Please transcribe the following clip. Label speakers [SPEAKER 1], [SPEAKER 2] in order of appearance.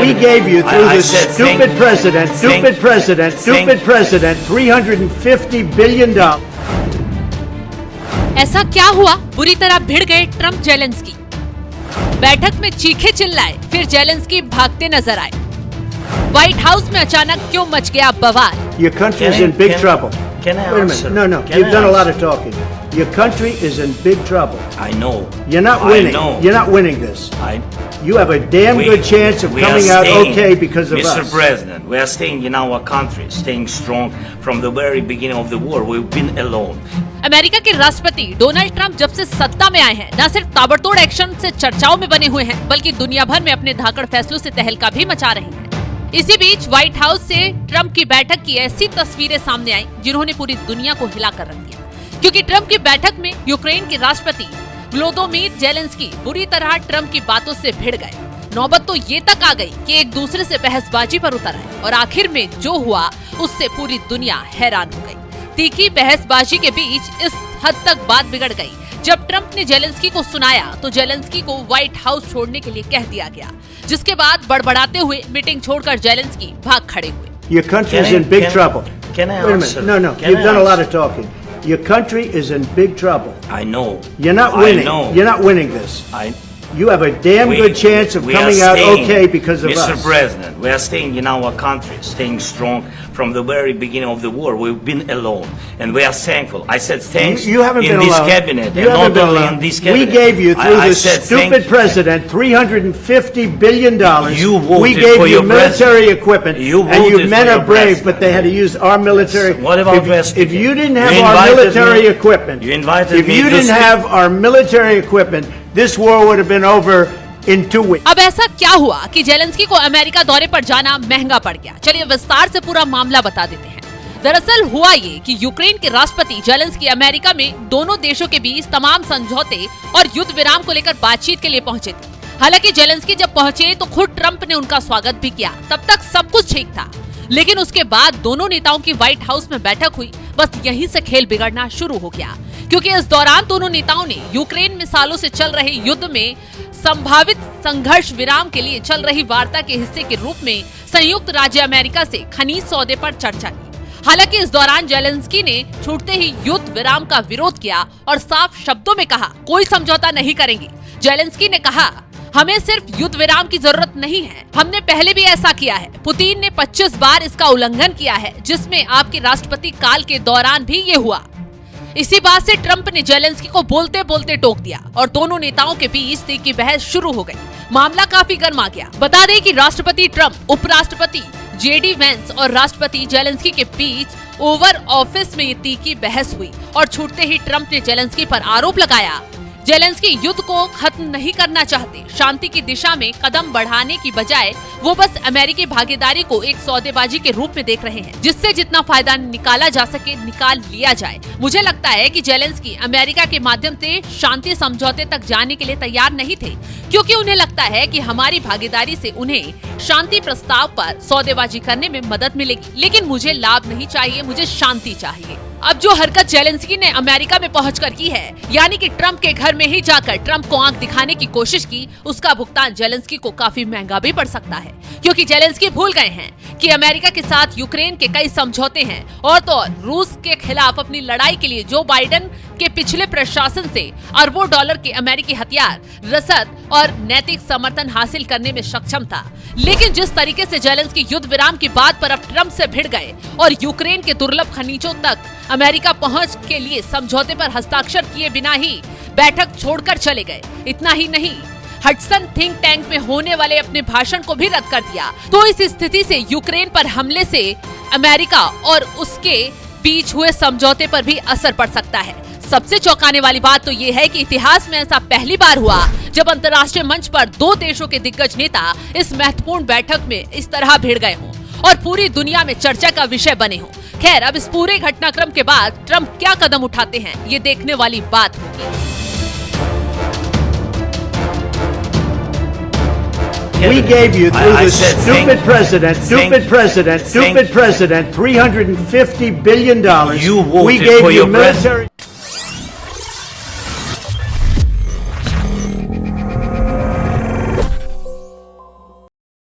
[SPEAKER 1] We gave you through the stupid president, $350 billion.
[SPEAKER 2] ऐसा क्या हुआ? बुरी तरह भिड़ गए ट्रंप जेलेंस्की। बैठक में चीखे चिल्लाए, फिर जेलेंस्की भागते नजर आए। व्हाइट हाउस में अचानक क्यों मच गया बवाल?
[SPEAKER 1] Your country is in big trouble.
[SPEAKER 3] Can I
[SPEAKER 1] Wait a
[SPEAKER 3] answer?
[SPEAKER 1] minute. No. You've done a lot of talking. Your country is in big trouble.
[SPEAKER 3] I know.
[SPEAKER 1] You're not winning.
[SPEAKER 3] I know.
[SPEAKER 1] You're not winning this. You have a damn good chance of
[SPEAKER 3] we
[SPEAKER 1] coming
[SPEAKER 3] are
[SPEAKER 1] out
[SPEAKER 3] staying,
[SPEAKER 1] okay because of
[SPEAKER 3] Mr.
[SPEAKER 1] us.
[SPEAKER 3] President, we are staying in our country, staying strong from the very beginning of the war. We've been alone.
[SPEAKER 2] America के राष्ट्रपति Donald Trump जब से सत्ता में आए हैं, न सिर्फ ताबड़तोड़ एक्शन से चर्चाओं में बने हुए हैं, बल्कि दुनिया भर में अपने धाकड़ फैसलों से तहलका भी मचा रहे हैं। इसी बीच व्हाइट हाउस से ट्रंप की बैठक की ऐसी तस्वीरें सामने आई जिन्होंने पूरी दुनिया को हिलाकर रख दिया, क्योंकि ट्रंप की बैठक में यूक्रेन के राष्ट्रपति वोलोदिमीर जेलेंस्की बुरी तरह ट्रंप की बातों से भिड़ गए। नौबत तो ये तक आ गई कि एक दूसरे से बहसबाजी पर उतर आए और आखिर में जो हुआ उससे पूरी दुनिया हैरान हो गई। तीखी बहसबाजी के बीच इस हद तक बात बिगड़ गई जब ट्रंप ने जेलेंस्की को सुनाया तो जेलेंस्की को व्हाइट हाउस छोड़ने के लिए कह दिया गया, जिसके बाद बड़बड़ाते हुए मीटिंग छोड़कर जेलेंस्की भाग खड़े हुए।
[SPEAKER 1] Your country is in big trouble.
[SPEAKER 3] Can I
[SPEAKER 1] Wait a
[SPEAKER 3] answer?
[SPEAKER 1] minute. No. You've done a lot of talking. Your country is in big trouble.
[SPEAKER 3] I know.
[SPEAKER 1] You're not winning.
[SPEAKER 3] I know.
[SPEAKER 1] You're not winning this. You have a damn good chance of
[SPEAKER 3] we are
[SPEAKER 1] coming out
[SPEAKER 3] staying,
[SPEAKER 1] okay because of
[SPEAKER 3] Mr.
[SPEAKER 1] us.
[SPEAKER 3] President, we are staying in our country, staying strong from the very beginning of the war. We've been alone, and we are thankful. I said thanks
[SPEAKER 1] You haven't
[SPEAKER 3] in
[SPEAKER 1] been
[SPEAKER 3] this
[SPEAKER 1] alone.
[SPEAKER 3] cabinet,
[SPEAKER 1] You
[SPEAKER 3] and
[SPEAKER 1] haven't
[SPEAKER 3] not
[SPEAKER 1] been
[SPEAKER 3] only
[SPEAKER 1] alone.
[SPEAKER 3] in this cabinet.
[SPEAKER 1] We gave you through
[SPEAKER 3] I
[SPEAKER 1] the
[SPEAKER 3] said
[SPEAKER 1] stupid president $350 billion.
[SPEAKER 3] You voted
[SPEAKER 1] we gave
[SPEAKER 3] for
[SPEAKER 1] you
[SPEAKER 3] your
[SPEAKER 1] military
[SPEAKER 3] president.
[SPEAKER 1] equipment,
[SPEAKER 3] You
[SPEAKER 1] and you
[SPEAKER 3] voted
[SPEAKER 1] men
[SPEAKER 3] for
[SPEAKER 1] are
[SPEAKER 3] your
[SPEAKER 1] brave,
[SPEAKER 3] president.
[SPEAKER 1] but they had to use our military.
[SPEAKER 3] What about
[SPEAKER 1] if you didn't have
[SPEAKER 3] You
[SPEAKER 1] our
[SPEAKER 3] invited
[SPEAKER 1] military
[SPEAKER 3] me.
[SPEAKER 1] equipment,
[SPEAKER 3] You invited
[SPEAKER 1] if
[SPEAKER 3] me
[SPEAKER 1] you
[SPEAKER 3] to
[SPEAKER 1] didn't
[SPEAKER 3] speak.
[SPEAKER 1] have our military equipment, this war would have been over in 2 weeks.
[SPEAKER 2] अब ऐसा क्या हुआ कि Zelensky को America दौरे पर जाना महंगा पड़ गया? चलिए विस्तार से पूरा मामला बता देते हैं। दरअसल हुआ ये कि यूक्रेन के राष्ट्रपति जेलेंस्की अमेरिका में दोनों देशों के बीच तमाम समझौते और युद्ध विराम को लेकर बातचीत के लिए पहुंचे थे। हालांकि जेलेंस्की जब पहुंचे तो खुद ट्रंप ने उनका स्वागत भी किया। तब तक सब कुछ ठीक था, लेकिन उसके बाद दोनों नेताओं की व्हाइट हाउस में बैठक हुई। बस यहीं से खेल बिगड़ना शुरू हो गया, क्योंकि इस दौरान दोनों नेताओं ने यूक्रेन में सालों से चल रहे युद्ध में संभावित संघर्ष विराम के लिए चल रही वार्ता के हिस्से के रूप में संयुक्त राज्य अमेरिका से खनीज सौदे पर चर्चा की। हालांकि इस दौरान जेलेंस्की ने छूटते ही युद्ध विराम का विरोध किया और साफ शब्दों में कहा, कोई समझौता नहीं करेंगे। जेलेंस्की ने कहा, हमें सिर्फ युद्ध विराम की जरूरत नहीं है, हमने पहले भी ऐसा किया है। पुतिन ने 25 बार इसका उल्लंघन किया है, जिसमें आपके राष्ट्रपति काल के दौरान भी ये हुआ। इसी बात से ट्रंप ने जेलेंस्की को बोलते बोलते टोक दिया और दोनों नेताओं के बीच तीखी बहस शुरू हो गई। मामला काफी गर्मा गया। बता दें कि राष्ट्रपति ट्रंप, उपराष्ट्रपति जेडी वेंस और राष्ट्रपति जेलेंस्की के बीच ओवर ऑफिस में ये तीखी बहस हुई और छूटते ही ट्रंप ने जेलेंस्की पर आरोप लगाया, जेलेंस्की युद्ध को खत्म नहीं करना चाहते, शांति की दिशा में कदम बढ़ाने की बजाय वो बस अमेरिकी भागीदारी को एक सौदेबाजी के रूप में देख रहे हैं, जिससे जितना फायदा निकाला जा सके निकाल लिया जाए। मुझे लगता है कि जेलेंस्की अमेरिका के माध्यम से शांति समझौते तक जाने के लिए तैयार नहीं थे, क्योंकि उन्हें लगता है कि हमारी भागीदारी से उन्हें शांति प्रस्ताव पर सौदेबाजी करने में मदद मिलेगी। लेकिन मुझे लाभ नहीं चाहिए, मुझे शांति चाहिए। अब जो हरकत जेलेंस्की ने अमेरिका में पहुंचकर की है, यानी कि ट्रंप के घर में ही जाकर ट्रंप को आंख दिखाने की कोशिश की, उसका भुगतान जेलेंस्की को काफी महंगा भी पड़ सकता है, क्योंकि जेलेंस्की भूल गए हैं कि अमेरिका के साथ यूक्रेन के कई समझौते हैं और तो और रूस के खिलाफ अपनी लड़ाई के लिए जो बाइडेन के पिछले प्रशासन से अरबों डॉलर के अमेरिकी हथियार, रसद और नैतिक समर्थन हासिल करने में सक्षम था। लेकिन जिस तरीके से जेलेंस्की युद्ध विराम की बात पर अब ट्रंप से भिड़ गए और यूक्रेन के दुर्लभ खनिजों तक अमेरिका पहुंच के लिए समझौते पर हस्ताक्षर किए बिना ही बैठक छोड़कर चले गए। इतना ही नहीं, हडसन थिंक टैंक में होने वाले अपने भाषण को भी रद्द कर दिया। तो इस स्थिति से यूक्रेन पर हमले से अमेरिका और उसके बीच हुए समझौते पर भी असर पड़ सकता है। सबसे चौंकाने वाली बात तो ये है कि इतिहास में ऐसा पहली बार हुआ जब अंतर्राष्ट्रीय मंच पर दो देशों के दिग्गज नेता इस महत्वपूर्ण बैठक में इस तरह भिड़ गए हों और पूरी दुनिया में चर्चा का विषय बने हों। खैर, अब इस पूरे घटनाक्रम के बाद ट्रंप क्या कदम उठाते हैं, ये देखने वाली बात होगी।
[SPEAKER 1] We gave you through the stupid president $350 billion.
[SPEAKER 3] You voted
[SPEAKER 1] we gave
[SPEAKER 3] for
[SPEAKER 1] you
[SPEAKER 3] your
[SPEAKER 1] military.